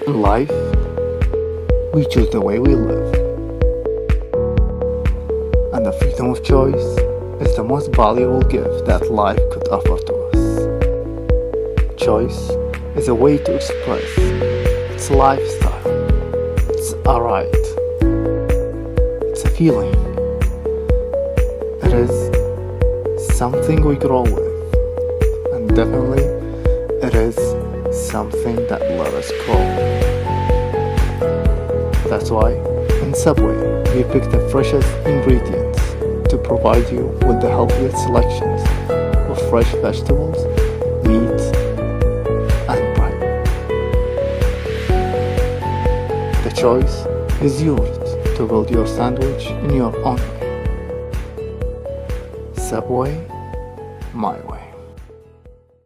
In life, we choose the way we live, and the freedom of choice is the most valuable gift that life could offer to us. Choice is a way to express its lifestyle. It's a right. It's a feeling. It is something we grow with, and definitely it is something that let us grow. That's why in Subway we pick the freshest ingredients to provide you with the healthiest selections of fresh vegetables, meat, and bread. The choice is yours to build your sandwich in your own way. Subway, my way.